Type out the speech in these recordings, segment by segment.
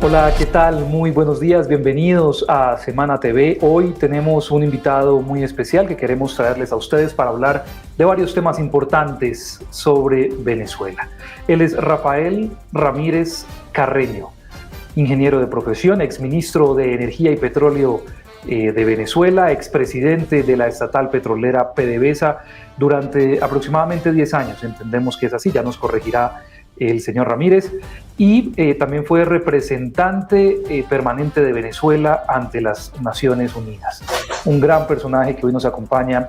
Hola, ¿qué tal? Muy buenos días, bienvenidos a Semana TV. Hoy tenemos un invitado muy especial que queremos traerles a ustedes para hablar de varios temas importantes sobre Venezuela. Él es Rafael Ramírez Carreño, ingeniero de profesión, exministro de Energía y Petróleo de Venezuela, expresidente de la estatal petrolera PDVSA durante aproximadamente 10 años. Entendemos que es así, ya nos corregirá el señor Ramírez, y también fue representante permanente de Venezuela ante las Naciones Unidas. Un gran personaje que hoy nos acompaña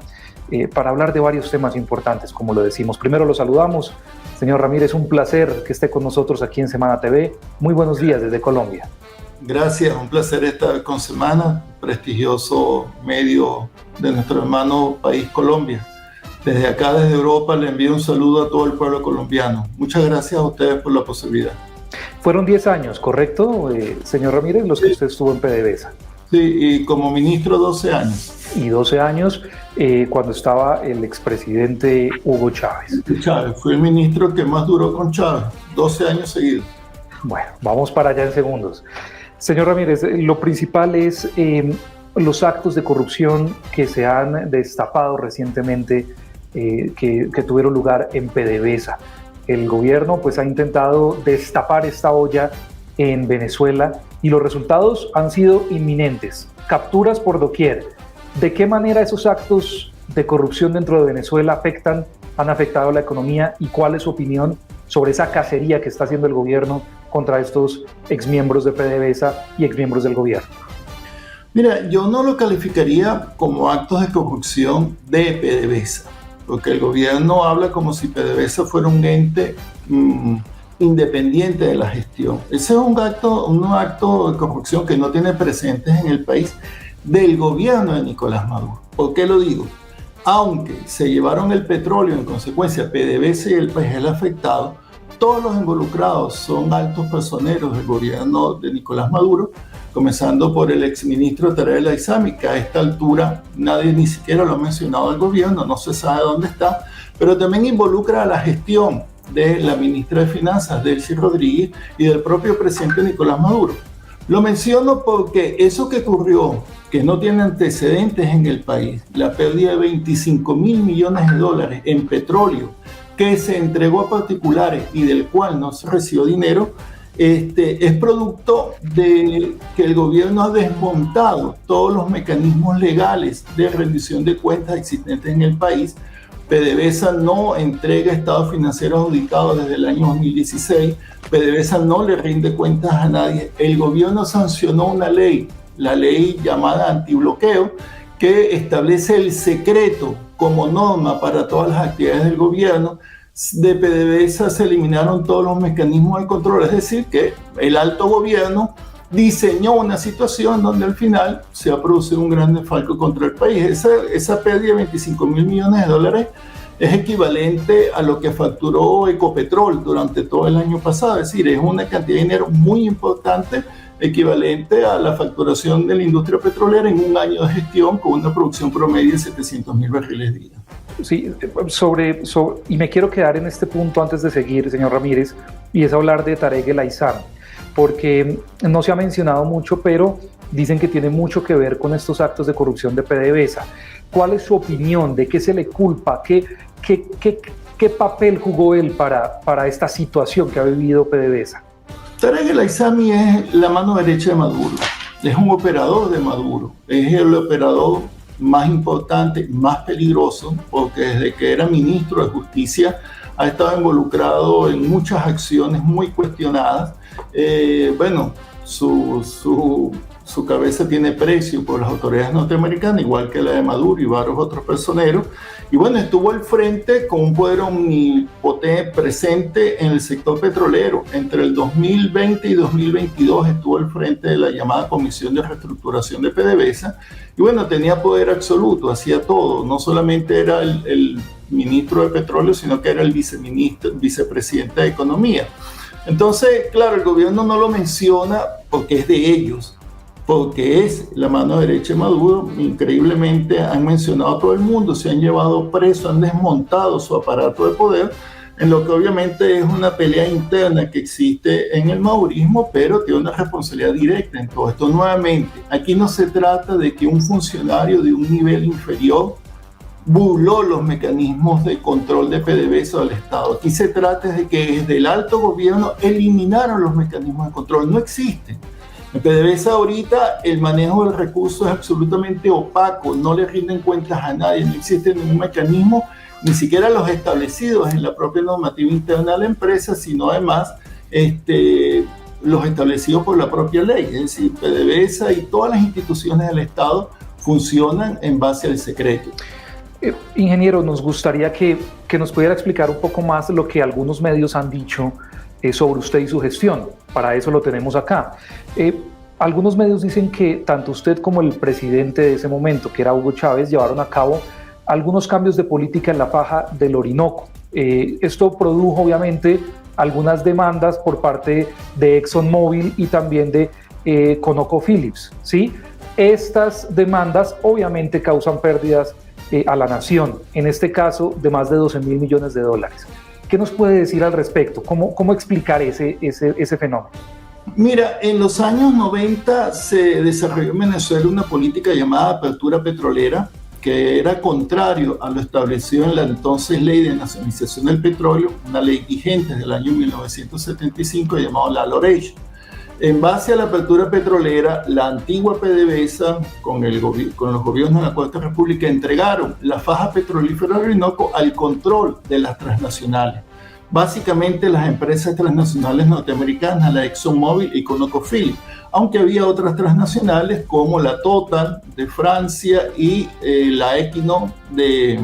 para hablar de varios temas importantes, como lo decimos. Primero lo saludamos. Señor Ramírez, un placer que esté con nosotros aquí en Semana TV. Muy buenos días desde Colombia. Gracias, un placer estar con Semana, prestigioso medio de nuestro hermano país Colombia. Desde acá, desde Europa, le envío un saludo a todo el pueblo colombiano. Muchas gracias a ustedes por la posibilidad. Fueron 10 años, ¿correcto, señor Ramírez, los que usted estuvo en PDVSA? Sí, y como ministro 12 años. Y 12 años cuando estaba el expresidente Hugo Chávez. Chávez, fue el ministro que más duró con Chávez, 12 años seguidos. Bueno, vamos para allá en segundos. Señor Ramírez, lo principal es los actos de corrupción que se han destapado recientemente, que tuvieron lugar en PDVSA. El gobierno pues ha intentado destapar esta olla en Venezuela y los resultados han sido inminentes. Capturas por doquier. ¿De qué manera esos actos de corrupción dentro de Venezuela han afectado la economía, y cuál es su opinión sobre esa cacería que está haciendo el gobierno contra estos exmiembros de PDVSA y exmiembros del gobierno? Mira, yo no lo calificaría como actos de corrupción de PDVSA, porque el gobierno habla como si PDVSA fuera un ente independiente de la gestión. Ese es un acto de corrupción que no tiene precedentes en el país del gobierno de Nicolás Maduro. ¿Por qué lo digo? Aunque se llevaron el petróleo, en consecuencia PDVSA y el país es el afectado, todos los involucrados son altos personeros del gobierno de Nicolás Maduro, comenzando por el exministro Tarek El Aissami, que a esta altura nadie ni siquiera lo ha mencionado al gobierno, no se sabe dónde está, pero también involucra a la gestión de la ministra de Finanzas, Delcy Rodríguez, y del propio presidente Nicolás Maduro. Lo menciono porque eso que ocurrió, que no tiene antecedentes en el país, la pérdida de 25.000 millones de dólares en petróleo que se entregó a particulares y del cual no se recibió dinero, es producto de que el gobierno ha desmontado todos los mecanismos legales de rendición de cuentas existentes en el país. PDVSA no entrega estados financieros auditados desde el año 2016, PDVSA no le rinde cuentas a nadie. El gobierno sancionó una ley, la ley llamada antibloqueo, que establece el secreto como norma para todas las actividades del gobierno. De PDVSA se eliminaron todos los mecanismos de control, es decir, que el alto gobierno diseñó una situación donde al final se ha producido un gran desfalco contra el país. Esa pérdida de 25.000 millones de dólares es equivalente a lo que facturó Ecopetrol durante todo el año pasado, es decir, es una cantidad de dinero muy importante, equivalente a la facturación de la industria petrolera en un año de gestión con una producción promedio de 700.000 barriles día. Sí, y me quiero quedar en este punto antes de seguir, señor Ramírez, y es hablar de Tarek El Aissami, porque no se ha mencionado mucho, pero dicen que tiene mucho que ver con estos actos de corrupción de PDVSA. ¿Cuál es su opinión? ¿De qué se le culpa? ¿Qué papel jugó él para esta situación que ha vivido PDVSA? Tarek El Aissami es la mano derecha de Maduro, es un operador de Maduro, es el operador más importante, más peligroso, porque desde que era ministro de Justicia ha estado involucrado en muchas acciones muy cuestionadas. Su cabeza tiene precio por las autoridades norteamericanas, igual que la de Maduro y varios otros personeros. Y bueno, estuvo al frente con un poder omnipotente presente en el sector petrolero. Entre el 2020 y 2022 estuvo al frente de la llamada Comisión de Reestructuración de PDVSA. Y bueno, tenía poder absoluto, hacía todo. No solamente era el ministro de Petróleo, sino que era el vicepresidente de Economía. Entonces, claro, el gobierno no lo menciona porque es de ellos, porque es la mano derecha de Maduro. Increíblemente han mencionado a todo el mundo, se han llevado preso, han desmontado su aparato de poder, en lo que obviamente es una pelea interna que existe en el madurismo, pero tiene una responsabilidad directa en todo esto. Nuevamente, aquí no se trata de que un funcionario de un nivel inferior burló los mecanismos de control de PDVSA del Estado. Aquí se trata de que desde el alto gobierno eliminaron los mecanismos de control, no existen. En PDVSA ahorita el manejo del recurso es absolutamente opaco, no le rinden cuentas a nadie, no existe ningún mecanismo, ni siquiera los establecidos en la propia normativa interna de la empresa, sino además los establecidos por la propia ley. Es decir, PDVSA y todas las instituciones del Estado funcionan en base al secreto. Ingeniero, nos gustaría que nos pudiera explicar un poco más lo que algunos medios han dicho sobre usted y su gestión. Para eso lo tenemos acá. Algunos medios dicen que tanto usted como el presidente de ese momento, que era Hugo Chávez, llevaron a cabo algunos cambios de política en la faja del Orinoco. Esto produjo obviamente algunas demandas por parte de ExxonMobil y también de ConocoPhillips, ¿sí? Estas demandas obviamente causan pérdidas a la nación, en este caso de más de 12.000 millones de dólares. ¿Qué nos puede decir al respecto? ¿Cómo explicar ese fenómeno? Mira, en los años 90 se desarrolló en Venezuela una política llamada apertura petrolera, que era contrario a lo establecido en la entonces Ley de Nacionalización del Petróleo, una ley vigente del año 1975 llamada la LOREJ. En base a la apertura petrolera, la antigua PDVSA, con los gobiernos de la Cuarta República, entregaron la faja petrolífera del Orinoco al control de las transnacionales. Básicamente las empresas transnacionales norteamericanas, la ExxonMobil y ConocoPhillips, aunque había otras transnacionales como la Total de Francia y la Equinor de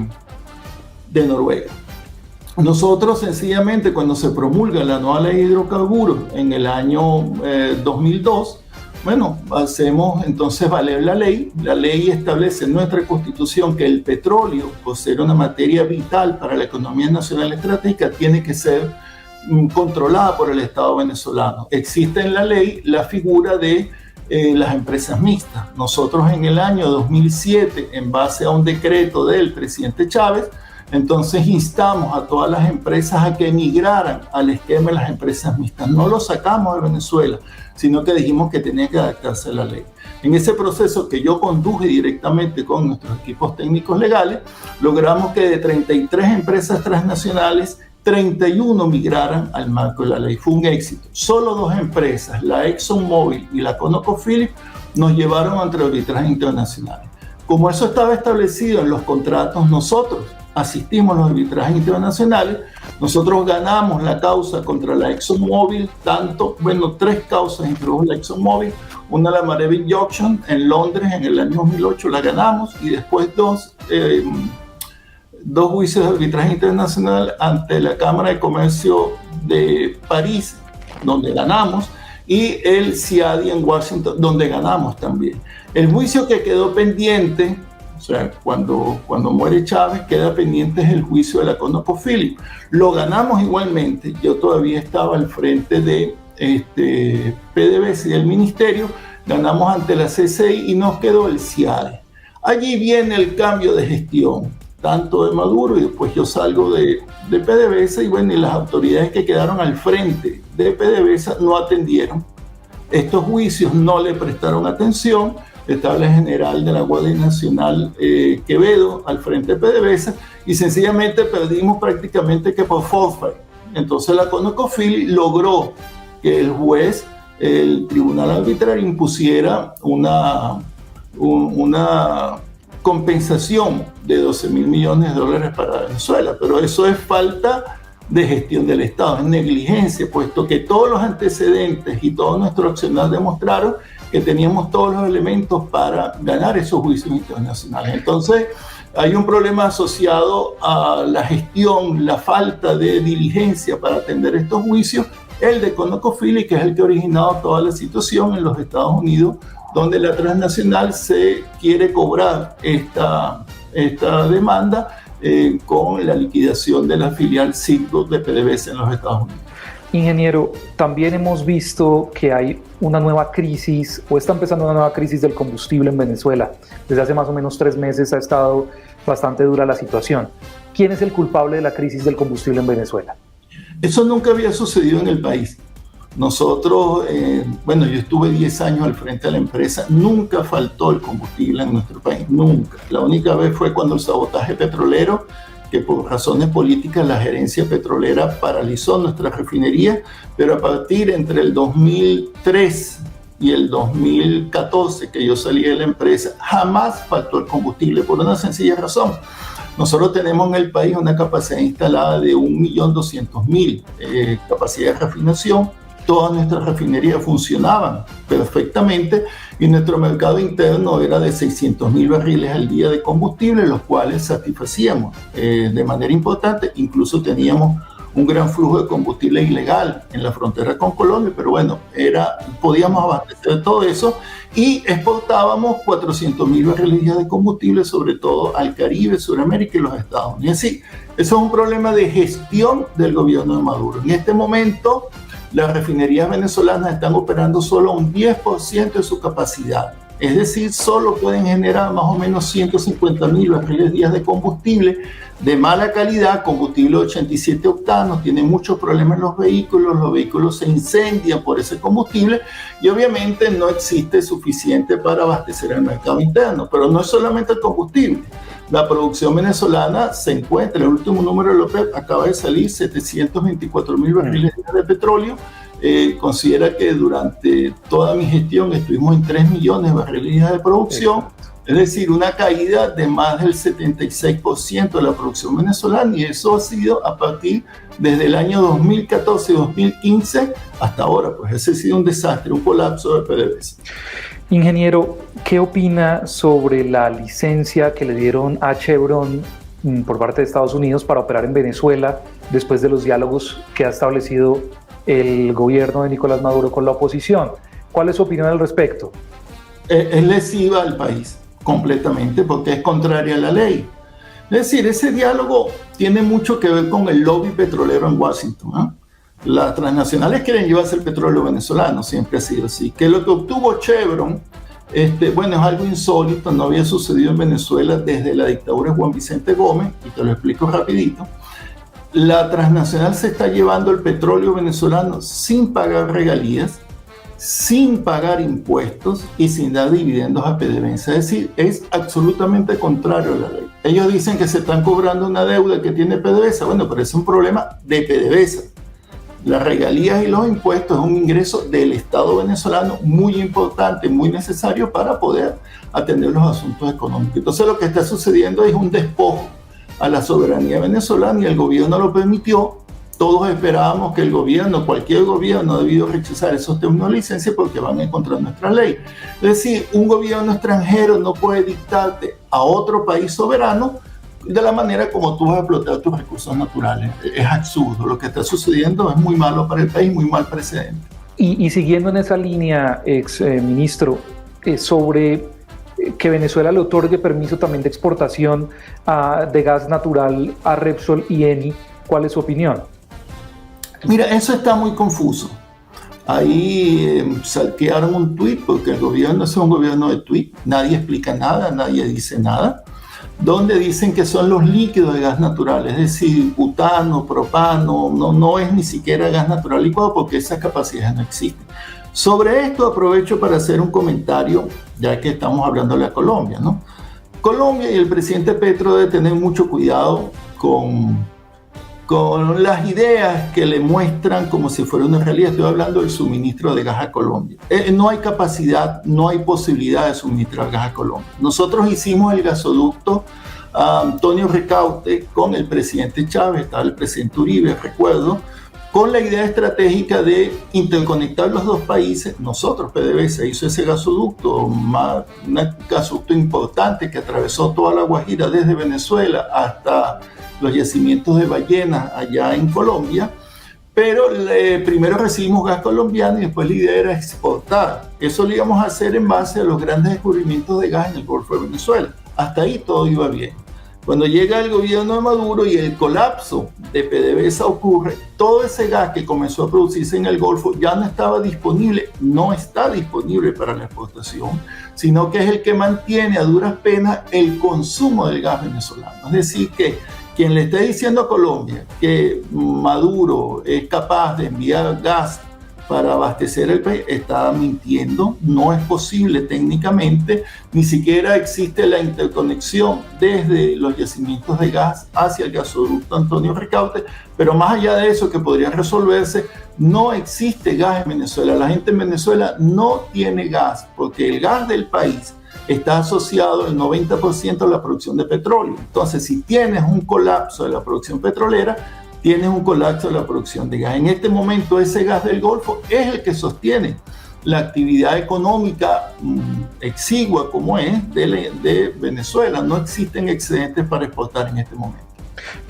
Noruega. Nosotros sencillamente cuando se promulga la nueva ley de hidrocarburos en el año 2002, hacemos entonces valer la ley. La ley establece en nuestra Constitución que el petróleo, por ser una materia vital para la economía nacional estratégica, tiene que ser controlada por el Estado venezolano. Existe en la ley la figura de las empresas mixtas. Nosotros en el año 2007, en base a un decreto del presidente Chávez, entonces instamos a todas las empresas a que emigraran al esquema de las empresas mixtas. No lo sacamos de Venezuela, sino que dijimos que tenía que adaptarse a la ley. En ese proceso que yo conduje directamente con nuestros equipos técnicos legales, logramos que de 33 empresas transnacionales, 31 migraran al marco de la ley. Fue un éxito. Solo 2 empresas, la ExxonMobil y la ConocoPhillips, nos llevaron ante el arbitraje internacional. Como eso estaba establecido en los contratos, nosotros asistimos a los arbitrajes internacionales. Nosotros ganamos la causa contra la ExxonMobil, 3 causas introdujo la ExxonMobil, una la Mareva Injunction en Londres en el año 2008, la ganamos, y después dos juicios de arbitraje internacional ante la Cámara de Comercio de París, donde ganamos, y el CIADI en Washington, donde ganamos también. El juicio que quedó pendiente, o sea, cuando muere Chávez, queda pendiente el juicio de la ConocoPhillips. Lo ganamos igualmente. Yo todavía estaba al frente de PDVSA y del ministerio. Ganamos ante la CCI y nos quedó el CIADI. Allí viene el cambio de gestión, tanto de Maduro, y después yo salgo de PDVSA, y las autoridades que quedaron al frente de PDVSA no atendieron estos juicios, no le prestaron atención. Estaba el general de la Guardia Nacional Quevedo al frente de PDVSA, y sencillamente perdimos prácticamente que por forfeit. Entonces la ConocoPhillips logró que el juez, el tribunal arbitral, impusiera una compensación de 12.000 millones de dólares para Venezuela, pero eso es falta de gestión del Estado, es negligencia, puesto que todos los antecedentes y todo nuestro accionar demostraron que teníamos todos los elementos para ganar esos juicios internacionales. Entonces, hay un problema asociado a la gestión, la falta de diligencia para atender estos juicios, el de ConocoPhillips, que es el que ha originado toda la situación en los Estados Unidos, donde la transnacional se quiere cobrar esta demanda con la liquidación de la filial Citgo de PDVSA en los Estados Unidos. Ingeniero, también hemos visto que hay una nueva crisis, o está empezando una nueva crisis del combustible en Venezuela. Desde hace más o menos 3 meses ha estado bastante dura la situación. ¿Quién es el culpable de la crisis del combustible en Venezuela? Eso nunca había sucedido en el país. Nosotros, yo estuve 10 años al frente de la empresa, nunca faltó el combustible en nuestro país, nunca. La única vez fue cuando el sabotaje petrolero, que por razones políticas la gerencia petrolera paralizó nuestra refinería, pero a partir entre el 2003 y el 2014, que yo salí de la empresa, jamás faltó el combustible por una sencilla razón. Nosotros tenemos en el país una capacidad instalada de 1.200.000 capacidad de refinación. Todas nuestras refinerías funcionaban perfectamente y nuestro mercado interno era de 600.000 barriles al día de combustible, los cuales satisfacíamos de manera importante. Incluso teníamos un gran flujo de combustible ilegal en la frontera con Colombia, pero bueno, podíamos abastecer todo eso y exportábamos 400.000 barriles de combustible, sobre todo al Caribe, Sudamérica y los Estados Unidos. Así, eso es un problema de gestión del gobierno de Maduro. En este momento, las refinerías venezolanas están operando solo un 10% de su capacidad. Es decir, solo pueden generar más o menos 150.000 barriles días de combustible de mala calidad, combustible de 87 octanos, tiene muchos problemas en los vehículos se incendian por ese combustible y obviamente no existe suficiente para abastecer el mercado interno. Pero no es solamente el combustible. La producción venezolana se encuentra, el último número de la OPEP acaba de salir, 724.000 barriles de petróleo. Considera que durante toda mi gestión estuvimos en 3 millones de barriles de producción. Exacto. Es decir, una caída de más del 76% de la producción venezolana, y eso ha sido a partir desde el año 2014-2015 hasta ahora. Pues ese ha sido un desastre, un colapso de PDVSA. Ingeniero, ¿qué opina sobre la licencia que le dieron a Chevron por parte de Estados Unidos para operar en Venezuela después de los diálogos que ha establecido el gobierno de Nicolás Maduro con la oposición? ¿Cuál es su opinión al respecto? Es lesiva al país completamente porque es contraria a la ley. Es decir, ese diálogo tiene mucho que ver con el lobby petrolero en Washington, ¿eh? Las transnacionales quieren llevarse el petróleo venezolano, siempre ha sido así. Que lo que obtuvo Chevron, es algo insólito, no había sucedido en Venezuela desde la dictadura de Juan Vicente Gómez, y te lo explico rapidito. La transnacional se está llevando el petróleo venezolano sin pagar regalías, sin pagar impuestos y sin dar dividendos a PDVSA. Es decir, es absolutamente contrario a la ley. Ellos dicen que se están cobrando una deuda que tiene PDVSA. Bueno, pero es un problema de PDVSA. Las regalías y los impuestos es un ingreso del Estado venezolano muy importante, muy necesario para poder atender los asuntos económicos. Entonces lo que está sucediendo es un despojo a la soberanía venezolana y el gobierno lo permitió. Todos esperábamos que el gobierno, cualquier gobierno, ha debido rechazar esos términos de licencia porque van en contra de nuestra ley. Es decir, un gobierno extranjero no puede dictarte a otro país soberano de la manera como tú vas a explotar tus recursos naturales. Es absurdo. Lo que está sucediendo es muy malo para el país, muy mal precedente. Y siguiendo en esa línea, ex ministro, sobre que Venezuela le otorgue permiso también de exportación de gas natural a Repsol y Eni, ¿cuál es su opinión? Mira, eso está muy confuso. Ahí saltearon un tuit porque el gobierno es un gobierno de tuit. Nadie explica nada, nadie dice nada. Donde dicen que son los líquidos de gas natural, es decir, butano, propano, no es ni siquiera gas natural licuado porque esas capacidades no existen. Sobre esto aprovecho para hacer un comentario, ya que estamos hablándole a Colombia, ¿no? Colombia y el presidente Petro debe tener mucho cuidado con las ideas que le muestran como si fuera una realidad. Estoy hablando del suministro de gas a Colombia. No hay capacidad, no hay posibilidad de suministrar gas a Colombia. Nosotros hicimos el gasoducto Antonio Ricaurte con el presidente Chávez, estaba el presidente Uribe, recuerdo, con la idea estratégica de interconectar los dos países. Nosotros, PDVSA, hizo ese gasoducto, un gasoducto importante que atravesó toda la Guajira desde Venezuela hasta los yacimientos de ballenas allá en Colombia, pero primero recibimos gas colombiano y después la idea era exportar. Eso lo íbamos a hacer en base a los grandes descubrimientos de gas en el Golfo de Venezuela. Hasta ahí todo iba bien. Cuando llega el gobierno de Maduro y el colapso de PDVSA ocurre, todo ese gas que comenzó a producirse en el Golfo ya no estaba disponible, no está disponible para la exportación, sino que es el que mantiene a duras penas el consumo del gas venezolano. Es decir, que Quien le esté diciendo a Colombia que Maduro es capaz de enviar gas para abastecer el país, está mintiendo. No es posible técnicamente, ni siquiera existe la interconexión desde los yacimientos de gas hacia el gasoducto Antonio Ricaurte, pero más allá de eso que podría resolverse, no existe gas en Venezuela. La gente en Venezuela no tiene gas, porque el gas del país está asociado el 90% a la producción de petróleo. Entonces, si tienes un colapso de la producción petrolera, tienes un colapso de la producción de gas. En este momento, ese gas del Golfo es el que sostiene la actividad económica exigua como es de Venezuela. No existen excedentes para exportar en este momento.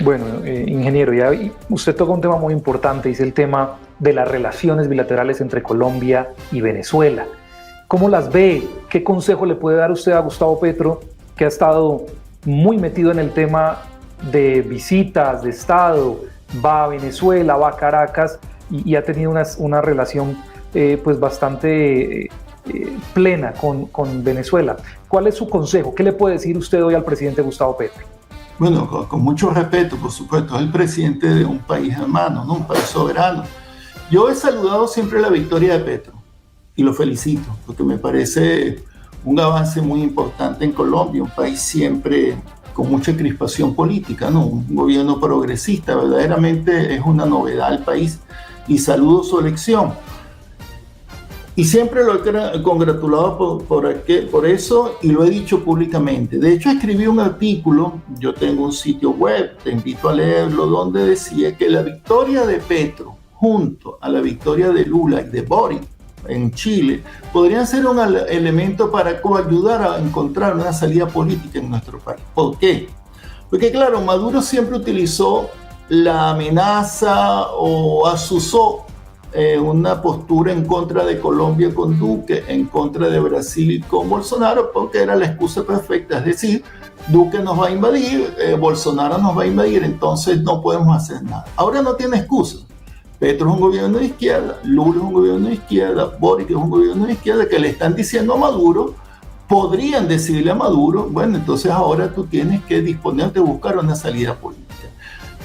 Bueno, ingeniero, ya usted toca un tema muy importante, y es el tema de las relaciones bilaterales entre Colombia y Venezuela. ¿Cómo las ve? ¿Qué consejo le puede dar usted a Gustavo Petro, que ha estado muy metido en el tema de visitas de Estado? Va a Venezuela, va a Caracas y ha tenido una relación pues bastante plena con Venezuela. ¿Cuál es su consejo? ¿Qué le puede decir usted hoy al presidente Gustavo Petro? Bueno, con mucho respeto, por supuesto, es el presidente de un país hermano, ¿no? Un país soberano. Yo he saludado siempre la victoria de Petro y lo felicito, porque me parece un avance muy importante en Colombia, un país siempre con mucha crispación política, ¿no? Un gobierno progresista, verdaderamente es una novedad al país, y saludo su elección. Y siempre lo he congratulado por eso, y lo he dicho públicamente. De hecho, escribí un artículo, yo tengo un sitio web, te invito a leerlo, donde decía que la victoria de Petro junto a la victoria de Lula y de Boric en Chile podrían ser un elemento para coayudar a encontrar una salida política en nuestro país. ¿Por qué? Porque claro, Maduro siempre utilizó la amenaza o asusó una postura en contra de Colombia con Duque, en contra de Brasil con Bolsonaro, porque era la excusa perfecta. Es decir, Duque nos va a invadir, Bolsonaro nos va a invadir, entonces no podemos hacer nada. Ahora no tiene excusa. Petro es un gobierno de izquierda, Lula es un gobierno de izquierda, Boric es un gobierno de izquierda, que le están diciendo a Maduro, podrían decirle a Maduro, bueno, entonces ahora tú tienes que disponerte a buscar una salida política.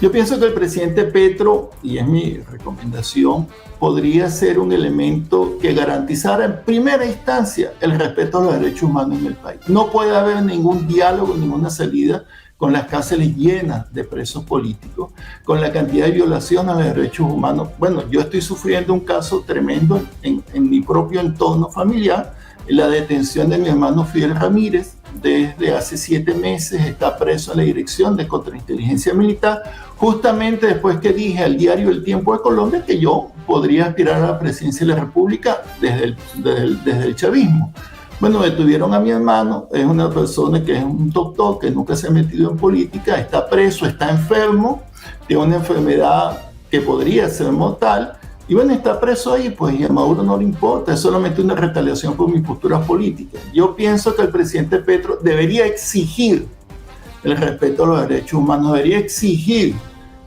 Yo pienso que el presidente Petro, y es mi recomendación, podría ser un elemento que garantizara en primera instancia el respeto a los derechos humanos en el país. No puede haber ningún diálogo, ninguna salida con las cárceles llenas de presos políticos, con la cantidad de violaciones a los derechos humanos. Bueno, yo estoy sufriendo un caso tremendo en mi propio entorno familiar, la detención de mi hermano Fidel Ramírez. Desde hace 7 meses está preso en la Dirección de Contrainteligencia Militar, justamente después que dije al diario El Tiempo de Colombia que yo podría aspirar a la presidencia de la República desde el chavismo. Bueno, detuvieron a mi hermano, es una persona que es un doctor, que nunca se ha metido en política, está preso, está enfermo, tiene una enfermedad que podría ser mortal, y bueno, está preso ahí, pues, y a Maduro no le importa, es solamente una retaliación por mis posturas políticas. Yo pienso que el presidente Petro debería exigir el respeto a los derechos humanos, debería exigir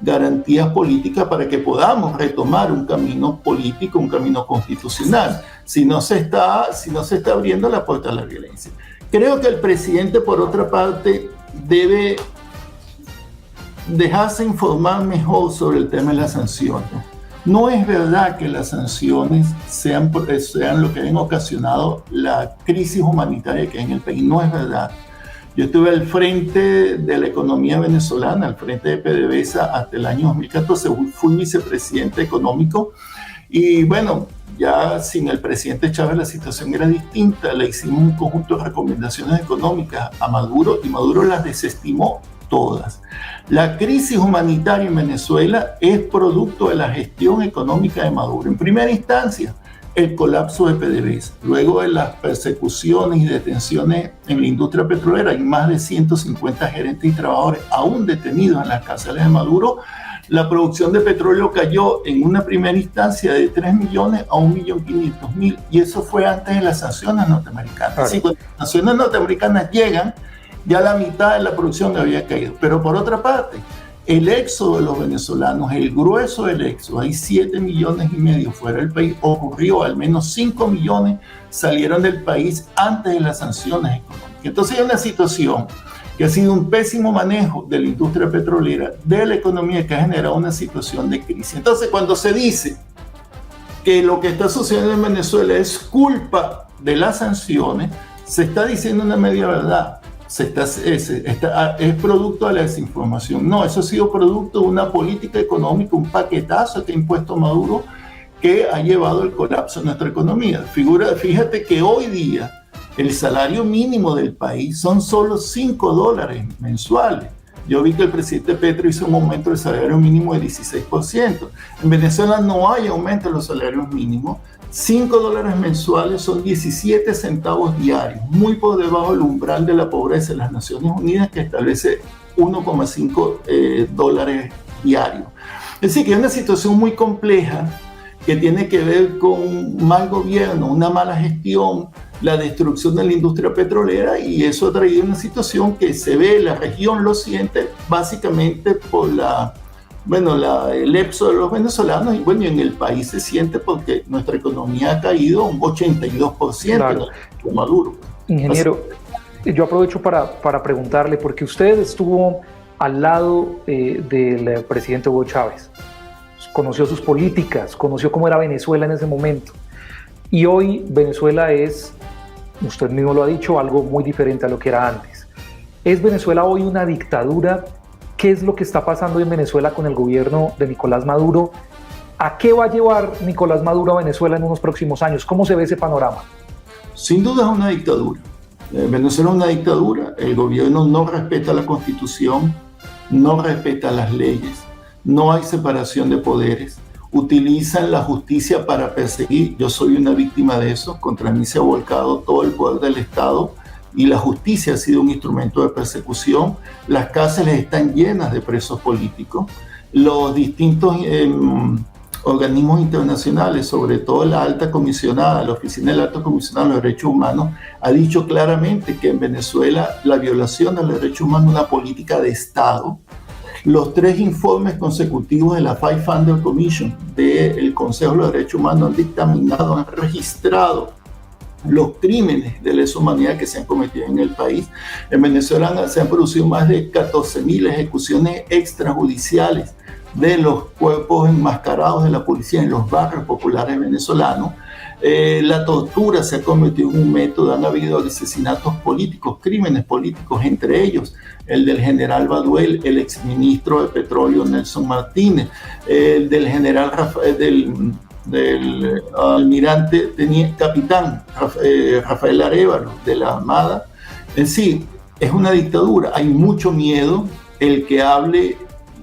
garantías políticas para que podamos retomar un camino político, un camino constitucional, si no se está abriendo la puerta a la violencia. Creo que el presidente, por otra parte, debe dejarse informar mejor sobre el tema de las sanciones. No es verdad que las sanciones sean lo que han ocasionado la crisis humanitaria que hay en el país. No es verdad. Yo estuve al frente de la economía venezolana, al frente de PDVSA hasta el año 2014. Fui vicepresidente económico y bueno, ya sin el presidente Chávez la situación era distinta. Le hicimos un conjunto de recomendaciones económicas a Maduro y Maduro las desestimó todas. La crisis humanitaria en Venezuela es producto de la gestión económica de Maduro. En primera instancia, el colapso de PDVSA. Luego de las persecuciones y detenciones en la industria petrolera, hay más de 150 gerentes y trabajadores aún detenidos en las cárceles de Maduro. La producción de petróleo cayó en una primera instancia de 3 millones a 1.500.000, y eso fue antes de las sanciones norteamericanas. Claro. Sí, cuando las sanciones norteamericanas llegan, ya la mitad de la producción había caído. Pero por otra parte, el éxodo de los venezolanos, el grueso del éxodo, hay 7,5 millones fuera del país, ocurrió, al menos 5 millones salieron del país antes de las sanciones económicas. Entonces hay una situación que ha sido un pésimo manejo de la industria petrolera, de la economía, que ha generado una situación de crisis. Entonces, cuando se dice que lo que está sucediendo en Venezuela es culpa de las sanciones, se está diciendo una media verdad. Es producto de la desinformación. No, eso ha sido producto de una política económica, un paquetazo que ha impuesto Maduro, que ha llevado al colapso de nuestra economía. Fíjate que hoy día el salario mínimo del país son solo $5 mensuales. Yo vi que el presidente Petro hizo un aumento del salario mínimo de 16%. En Venezuela no hay aumento de los salarios mínimos. $5 mensuales son 17 centavos diarios, muy por debajo del umbral de la pobreza de las Naciones Unidas, que establece 1,5 dólares diarios. Es decir, que es una situación muy compleja que tiene que ver con un mal gobierno, una mala gestión, la destrucción de la industria petrolera, y eso ha traído una situación que se ve, la región lo siente básicamente por el éxodo de los venezolanos, y bueno, en el país se siente porque nuestra economía ha caído un 82%. Claro. En Maduro. Ingeniero, yo aprovecho para preguntarle, porque usted estuvo al lado del presidente Hugo Chávez, conoció sus políticas, conoció cómo era Venezuela en ese momento, y hoy Venezuela es, usted mismo lo ha dicho, algo muy diferente a lo que era antes. ¿Es Venezuela hoy una dictadura? ¿Qué es lo que está pasando en Venezuela con el gobierno de Nicolás Maduro? ¿A qué va a llevar Nicolás Maduro a Venezuela en unos próximos años? ¿Cómo se ve ese panorama? Sin duda es una dictadura. Venezuela es una dictadura. El gobierno no respeta la Constitución, no respeta las leyes, no hay separación de poderes. Utilizan la justicia para perseguir. Yo soy una víctima de eso. Contra mí se ha volcado todo el poder del Estado y la justicia ha sido un instrumento de persecución. Las cárceles están llenas de presos políticos. Los distintos organismos internacionales, sobre todo la alta comisionada, la Oficina del Alto Comisionado de los Derechos Humanos, ha dicho claramente que en Venezuela la violación de los derechos humanos es una política de Estado. Los 3 informes consecutivos de la Five-Funder Commission del Consejo de los Derechos Humanos han dictaminado, han registrado los crímenes de lesa humanidad que se han cometido en el país. En Venezuela se han producido más de 14.000 ejecuciones extrajudiciales de los cuerpos enmascarados de la policía en los barrios populares venezolanos. La tortura se ha convertido en un método, han habido asesinatos políticos, crímenes políticos, entre ellos el del general Baduel, el exministro de Petróleo Nelson Martínez, el del general del almirante capitán Rafael Arévalo de la Armada. En sí, es una dictadura, hay mucho miedo, el que hable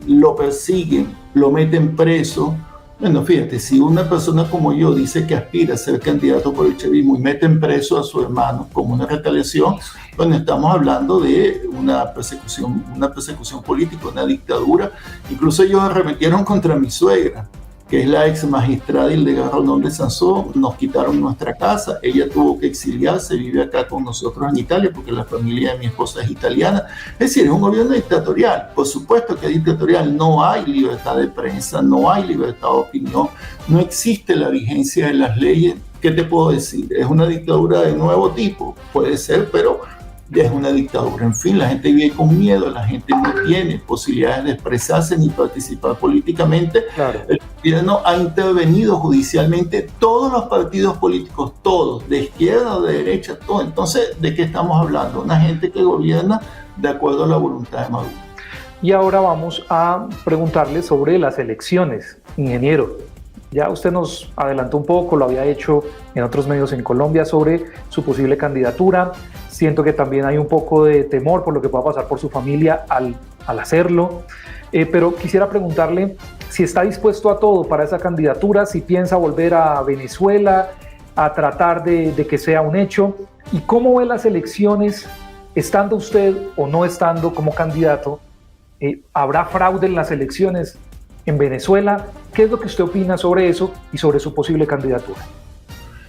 lo persiguen, lo meten preso. Bueno, fíjate, si una persona como yo dice que aspira a ser candidato por el chavismo y meten preso a su hermano como una retaliación, bueno, estamos hablando de una persecución política, una dictadura. Incluso ellos arremetieron contra mi suegra, que es la ex magistrada Hildegarda Rondón de Sansó. Nos quitaron nuestra casa, ella tuvo que exiliarse, vive acá con nosotros en Italia porque la familia de mi esposa es italiana. Es decir, es un gobierno dictatorial. Por supuesto que es dictatorial, no hay libertad de prensa, no hay libertad de opinión, no existe la vigencia de las leyes. ¿Qué te puedo decir? ¿Es una dictadura de nuevo tipo? Puede ser, pero ya es una dictadura. En fin, la gente vive con miedo, la gente no tiene posibilidades de expresarse ni participar políticamente. Claro. El gobierno ha intervenido judicialmente, todos los partidos políticos, todos, de izquierda o de derecha, todo. Entonces, ¿de qué estamos hablando? Una gente que gobierna de acuerdo a la voluntad de Maduro. Y ahora vamos a preguntarle sobre las elecciones, ingeniero. Ya usted nos adelantó un poco, lo había hecho en otros medios en Colombia, sobre su posible candidatura. Siento que también hay un poco de temor por lo que pueda pasar por su familia al hacerlo. Pero quisiera preguntarle si está dispuesto a todo para esa candidatura, si piensa volver a Venezuela a tratar de que sea un hecho. ¿Y cómo ve las elecciones, estando usted o no estando como candidato? ¿Habrá fraude en las elecciones en Venezuela? ¿Qué es lo que usted opina sobre eso y sobre su posible candidatura?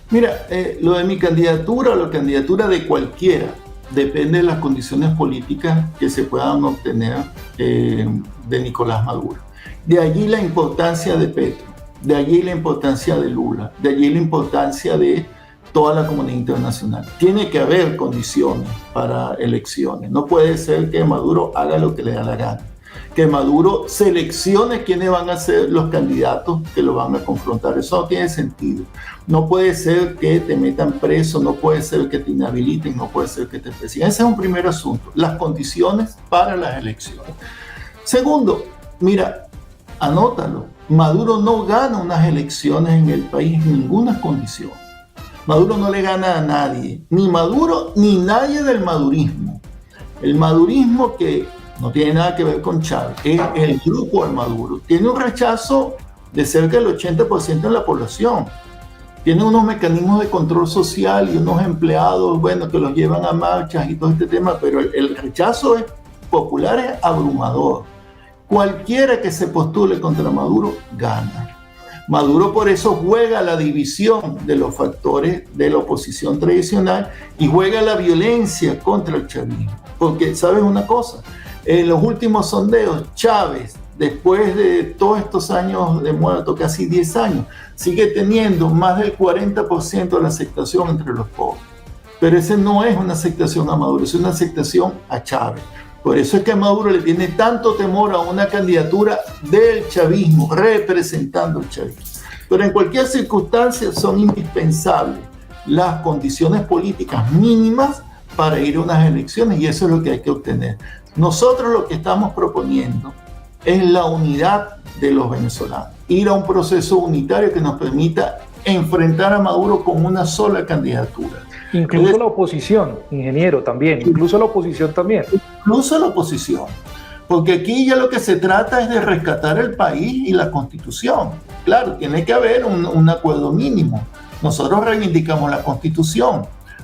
Mira, lo de mi candidatura o la candidatura de cualquiera depende de las condiciones políticas que se puedan obtener de Nicolás Maduro. De allí la importancia de Petro, de allí la importancia de Lula, de allí la importancia de toda la comunidad internacional. Tiene que haber condiciones para elecciones. No puede ser que Maduro haga lo que le da la gana, que Maduro seleccione quiénes van a ser los candidatos que lo van a confrontar. Eso no tiene sentido. No puede ser que te metan preso, no puede ser que te inhabiliten, no puede ser que te persigan. Ese es un primer asunto, las condiciones para las elecciones. Segundo, mira, anótalo, Maduro no gana unas elecciones en el país en ninguna condición. Maduro no le gana a nadie, ni Maduro ni nadie del madurismo. El madurismo, que no tiene nada que ver con Chávez, es el grupo de Maduro. Tiene un rechazo de cerca del 80% de la población. Tiene unos mecanismos de control social y unos empleados, bueno, que los llevan a marchas y todo este tema, pero el rechazo popular es abrumador. Cualquiera que se postule contra Maduro gana. Maduro por eso juega la división de los factores de la oposición tradicional y juega la violencia contra el chavismo. Porque, ¿sabes una cosa? En los últimos sondeos, Chávez, después de todos estos años de muerto, casi 10 años, sigue teniendo más del 40% de la aceptación entre los pobres. Pero ese no es una aceptación a Maduro, es una aceptación a Chávez. Por eso es que Maduro le tiene tanto temor a una candidatura del chavismo, representando el chavismo. Pero en cualquier circunstancia son indispensables las condiciones políticas mínimas para ir a unas elecciones, y eso es lo que hay que obtener. Nosotros lo que estamos proponiendo es la unidad de los venezolanos, ir a un proceso unitario que nos permita enfrentar a Maduro con una sola candidatura. Incluso la oposición, ingeniero, también, incluso la oposición también. Incluso la oposición, porque aquí ya lo que se trata es de rescatar el país y la Constitución. Claro, tiene que haber un acuerdo mínimo. Nosotros reivindicamos la Constitución,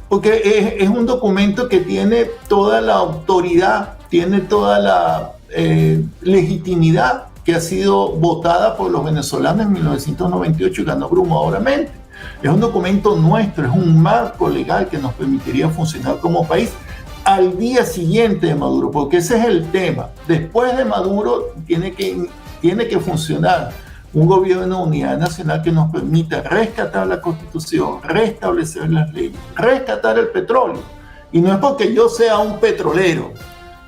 porque es un documento que tiene toda la autoridad, tiene toda la legitimidad que ha sido votada por los venezolanos en 1998 y ganó abrumadoramente. Es un documento nuestro, es un marco legal que nos permitiría funcionar como país al día siguiente de Maduro, porque ese es el tema. Después de Maduro tiene que funcionar un gobierno de unidad nacional que nos permita rescatar la Constitución, restablecer las leyes, rescatar el petróleo. Y no es porque yo sea un petrolero,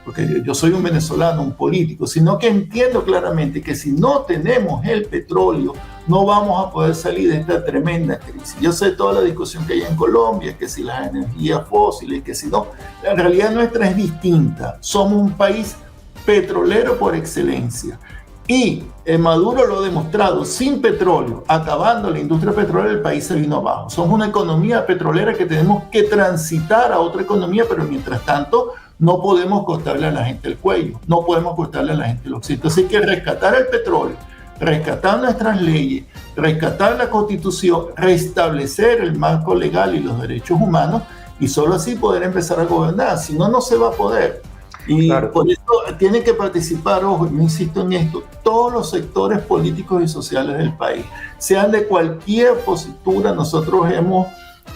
porque yo soy un venezolano, un político, sino que entiendo claramente que si no tenemos el petróleo, no vamos a poder salir de esta tremenda crisis. Yo sé toda la discusión que hay en Colombia, que si las energías fósiles, que si no. La realidad nuestra es distinta. Somos un país petrolero por excelencia. Y Maduro lo ha demostrado, sin petróleo, acabando la industria petrolera, el país se vino abajo. Somos una economía petrolera que tenemos que transitar a otra economía, pero mientras tanto no podemos cortarle a la gente el cuello, no podemos cortarle a la gente el oxígeno. Así que rescatar el petróleo, rescatar nuestras leyes, rescatar la Constitución, restablecer el marco legal y los derechos humanos, y solo así poder empezar a gobernar. Si no, no se va a poder. Y claro, por eso tienen que participar, ojo, yo insisto en esto, todos los sectores políticos y sociales del país, sean de cualquier postura. Nosotros hemos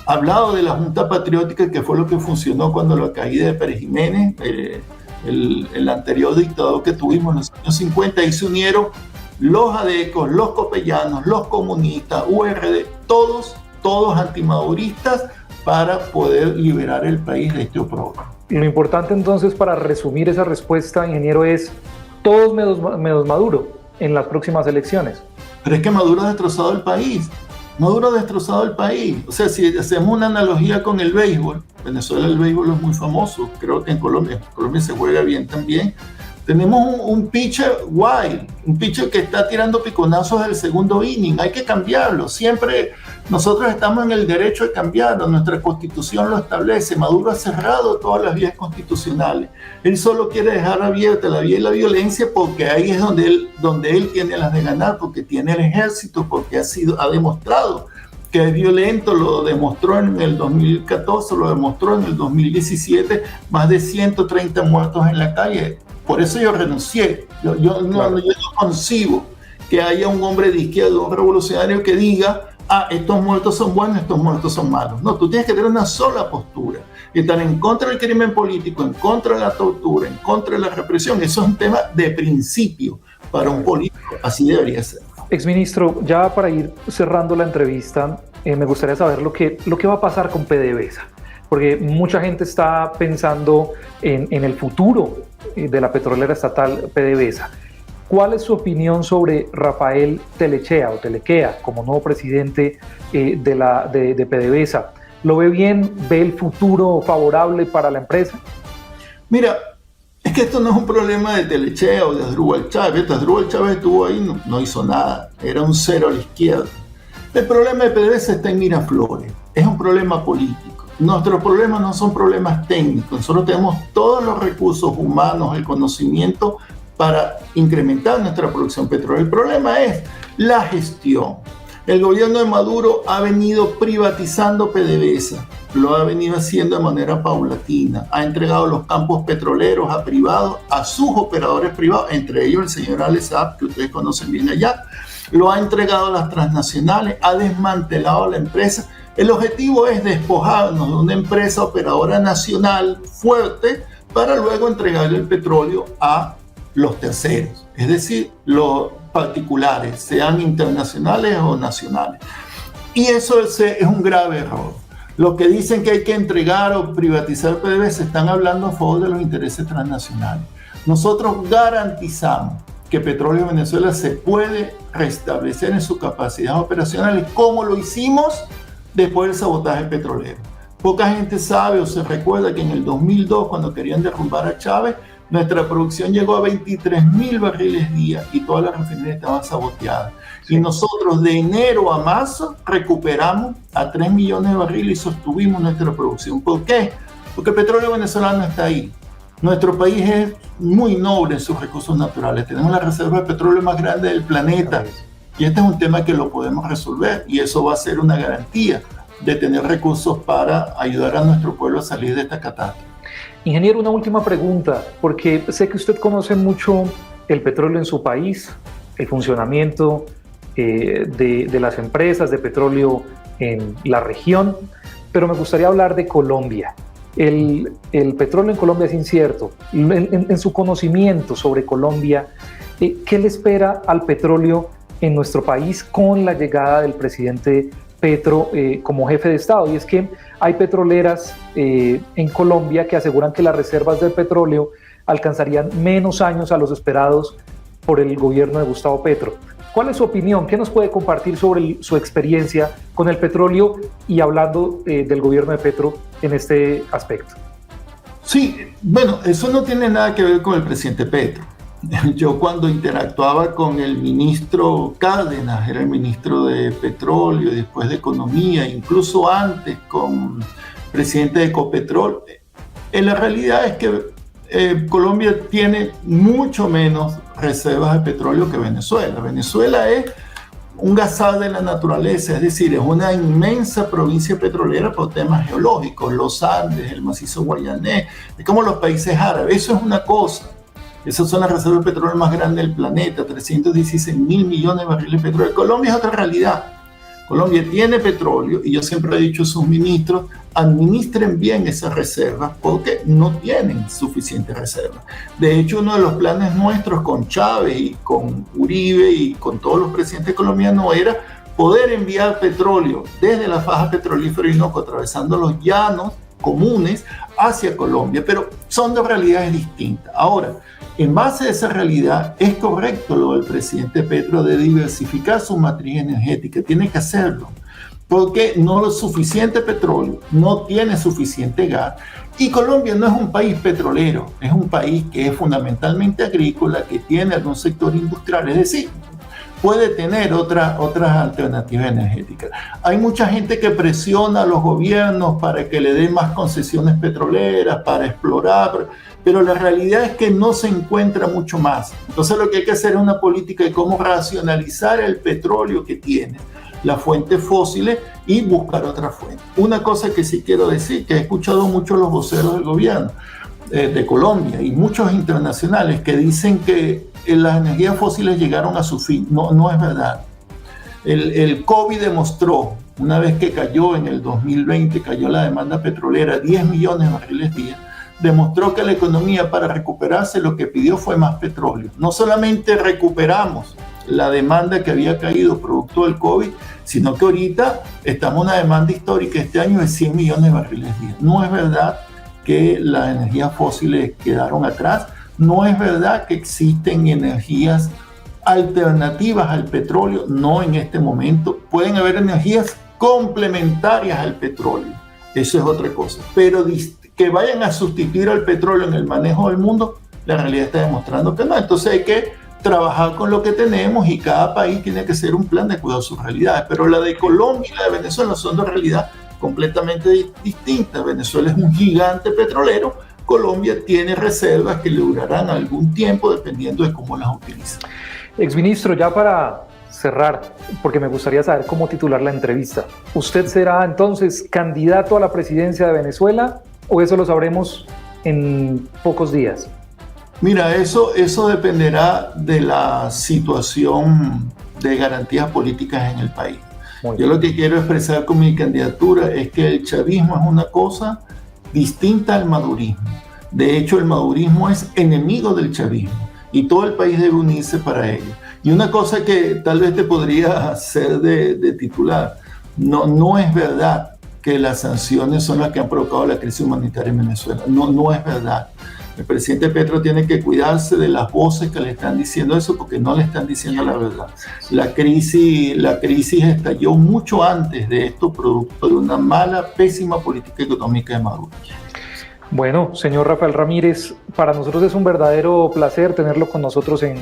hablado de la Junta Patriótica, que fue lo que funcionó cuando la caída de Pérez Jiménez, el anterior dictador que tuvimos en los años 50, y se unieron los adecos, los copellanos, los comunistas, URD, todos antimaduristas, para poder liberar el país de este oprobio. Lo importante entonces, para resumir esa respuesta, ingeniero, es todos menos Maduro en las próximas elecciones. Pero es que Maduro ha destrozado el país. Maduro ha destrozado el país. O sea, si hacemos una analogía con el béisbol, Venezuela el béisbol es muy famoso, creo que en Colombia se juega bien también. Tenemos un pitcher wild, un pitcher que está tirando piconazos del segundo inning. Hay que cambiarlo. Siempre nosotros estamos en el derecho de cambiarlo. Nuestra Constitución lo establece. Maduro ha cerrado todas las vías constitucionales. Él solo quiere dejar abierta la vía de la violencia, porque ahí es donde él tiene las de ganar, porque tiene el ejército, porque ha demostrado que es violento. Lo demostró en el 2014, lo demostró en el 2017, más de 130 muertos en la calle. Por eso yo renuncié. Yo no concibo que haya un hombre de izquierda, un revolucionario que diga, estos muertos son buenos, estos muertos son malos. No, tú tienes que tener una sola postura. Estar en contra del crimen político, en contra de la tortura, en contra de la represión. Eso es un tema de principio para un político. Así debería ser. Exministro, ya para ir cerrando la entrevista, me gustaría saber lo que va a pasar con PDVSA, porque mucha gente está pensando en el futuro de la petrolera estatal PDVSA. ¿Cuál es su opinión sobre Rafael Telechea o Telequea como nuevo presidente de PDVSA? ¿Lo ve bien? ¿Ve el futuro favorable para la empresa? Mira, es que esto no es un problema de Telechea o de Asdrúbal Chávez. Asdrúbal Chávez estuvo ahí, no hizo nada, era un cero a la izquierda. El problema de PDVSA está en Miraflores, es un problema político. Nuestros problemas no son problemas técnicos, nosotros tenemos todos los recursos humanos, el conocimiento para incrementar nuestra producción petrolera. El problema es la gestión. El gobierno de Maduro ha venido privatizando PDVSA, lo ha venido haciendo de manera paulatina, ha entregado los campos petroleros a privados, a sus operadores privados, entre ellos el señor Alex Saab, que ustedes conocen bien allá, lo ha entregado a las transnacionales, ha desmantelado la empresa. El objetivo es despojarnos de una empresa operadora nacional fuerte para luego entregarle el petróleo a los terceros, es decir, los particulares, sean internacionales o nacionales. Y eso es un grave error. Los que dicen que hay que entregar o privatizar PDVSA están hablando a favor de los intereses transnacionales. Nosotros garantizamos que Petróleo Venezuela se puede restablecer en sus capacidades operacionales como lo hicimos después del sabotaje petrolero. Poca gente sabe o se recuerda que en el 2002, cuando querían derrumbar a Chávez, nuestra producción llegó a 23,000 barriles día y todas las refinerías estaban saboteadas. Sí. Y nosotros de enero a marzo recuperamos a 3 millones de barriles y sostuvimos nuestra producción. ¿Por qué? Porque el petróleo venezolano está ahí. Nuestro país es muy noble en sus recursos naturales. Tenemos la reserva de petróleo más grande del planeta. Y este es un tema que lo podemos resolver y eso va a ser una garantía de tener recursos para ayudar a nuestro pueblo a salir de esta catástrofe. Ingeniero, una última pregunta, porque sé que usted conoce mucho el petróleo en su país, el funcionamiento de las empresas de petróleo en la región, pero me gustaría hablar de Colombia. El petróleo en Colombia es incierto. En su conocimiento sobre Colombia, ¿qué le espera al petróleo en nuestro país con la llegada del presidente Petro como jefe de Estado? Y es que hay petroleras en Colombia que aseguran que las reservas de petróleo alcanzarían menos años a los esperados por el gobierno de Gustavo Petro. ¿Cuál es su opinión? ¿Qué nos puede compartir sobre su experiencia con el petróleo y hablando del gobierno de Petro en este aspecto? Sí, bueno, eso no tiene nada que ver con el presidente Petro. Yo cuando interactuaba con el ministro Cárdenas, era el ministro de Petróleo y después de Economía, incluso antes con el presidente de Ecopetrol, la realidad es que Colombia tiene mucho menos reservas de petróleo que Venezuela. Venezuela es un gasal de la naturaleza, es decir, es una inmensa provincia petrolera por temas geológicos, los Andes, el macizo guayanés, es como los países árabes, eso es una cosa. Esas son las reservas de petróleo más grandes del planeta, 316,000 millones de barriles de petróleo. Colombia es otra realidad. Colombia tiene petróleo y yo siempre he dicho a sus ministros, administren bien esas reservas porque no tienen suficiente reserva. De hecho, uno de los planes nuestros con Chávez y con Uribe y con todos los presidentes colombianos era poder enviar petróleo desde la faja petrolífera Orinoco, atravesando los llanos comunes hacia Colombia, pero son dos realidades distintas. Ahora, en base a esa realidad, es correcto lo del presidente Petro de diversificar su matriz energética, tiene que hacerlo, porque no es suficiente petróleo, no tiene suficiente gas, y Colombia no es un país petrolero, es un país que es fundamentalmente agrícola, que tiene algún sector industrial, es decir, puede tener otras alternativas energéticas. Hay mucha gente que presiona a los gobiernos para que le den más concesiones petroleras, para explorar, pero la realidad es que no se encuentra mucho más. Entonces lo que hay que hacer es una política de cómo racionalizar el petróleo que tiene, las fuentes fósiles y buscar otra fuente. Una cosa que sí quiero decir, que he escuchado mucho a los voceros del gobierno de Colombia y muchos internacionales que dicen que las energías fósiles llegaron a su fin. No es verdad. El COVID demostró, una vez que cayó en el 2020, cayó la demanda petrolera, 10 millones de barriles día, demostró que la economía para recuperarse lo que pidió fue más petróleo. No solamente recuperamos la demanda que había caído producto del COVID, sino que ahorita estamos en una demanda histórica este año de 100 millones de barriles día. No es verdad que las energías fósiles quedaron atrás, no es verdad que existen energías alternativas al petróleo, no en este momento. Pueden haber energías complementarias al petróleo, eso es otra cosa, pero que vayan a sustituir al petróleo en el manejo del mundo, la realidad está demostrando que no. Entonces hay que trabajar con lo que tenemos y cada país tiene que hacer un plan de cuidado de sus realidades, pero la de Colombia y la de Venezuela son dos realidades completamente distintas. Venezuela es un gigante petrolero, Colombia tiene reservas que le durarán algún tiempo dependiendo de cómo las utilice. Exministro, ya para cerrar, porque me gustaría saber cómo titular la entrevista, ¿usted será entonces candidato a la presidencia de Venezuela o eso lo sabremos en pocos días? Mira, eso dependerá de la situación de garantías políticas en el país. Yo lo que quiero expresar con mi candidatura es que el chavismo es una cosa distinta al madurismo. De hecho, el madurismo es enemigo del chavismo y todo el país debe unirse para ello. Y una cosa que tal vez te podría hacer de titular, no es verdad que las sanciones son las que han provocado la crisis humanitaria en Venezuela. No es verdad. El presidente Petro tiene que cuidarse de las voces que le están diciendo eso porque no le están diciendo la verdad. La crisis estalló mucho antes de esto, producto de una mala, pésima política económica de Maduro. Bueno, señor Rafael Ramírez, para nosotros es un verdadero placer tenerlo con nosotros en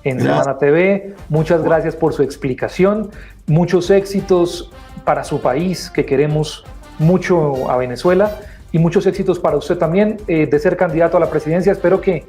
Semana TV. Muchas gracias por su explicación. Muchos éxitos para su país, que queremos mucho a Venezuela. Y muchos éxitos para usted también de ser candidato a la presidencia. Espero que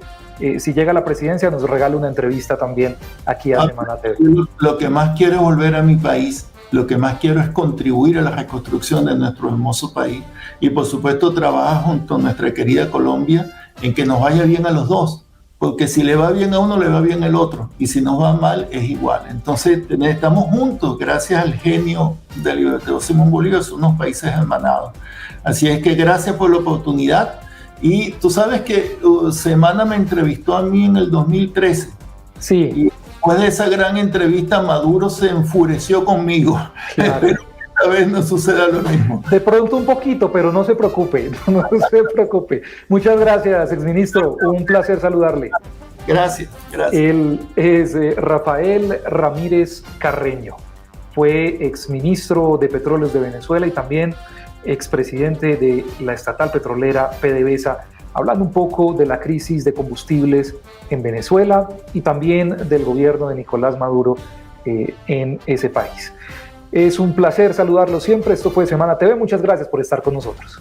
si llega a la presidencia nos regale una entrevista también aquí a Semana TV. Lo que más quiero es volver a mi país, lo que más quiero es contribuir a la reconstrucción de nuestro hermoso país y por supuesto trabajar junto a nuestra querida Colombia en que nos vaya bien a los dos, porque si le va bien a uno le va bien al otro y si nos va mal es igual. Entonces estamos juntos gracias al genio del libertador Simón Bolívar, son unos países hermanados. Así es que gracias por la oportunidad. Y tú sabes que Semana me entrevistó a mí en el 2013. Sí. Y después de esa gran entrevista, Maduro se enfureció conmigo. Claro. Espero que esta vez no suceda lo mismo. De pronto un poquito, pero no se preocupe, no se preocupe. Muchas gracias, exministro. Un placer saludarle. Gracias. Él es Rafael Ramírez Carreño. Fue exministro de Petróleos de Venezuela y también expresidente de la estatal petrolera PDVSA, hablando un poco de la crisis de combustibles en Venezuela y también del gobierno de Nicolás Maduro en ese país. Es un placer saludarlo siempre. Esto fue Semana TV. Muchas gracias por estar con nosotros.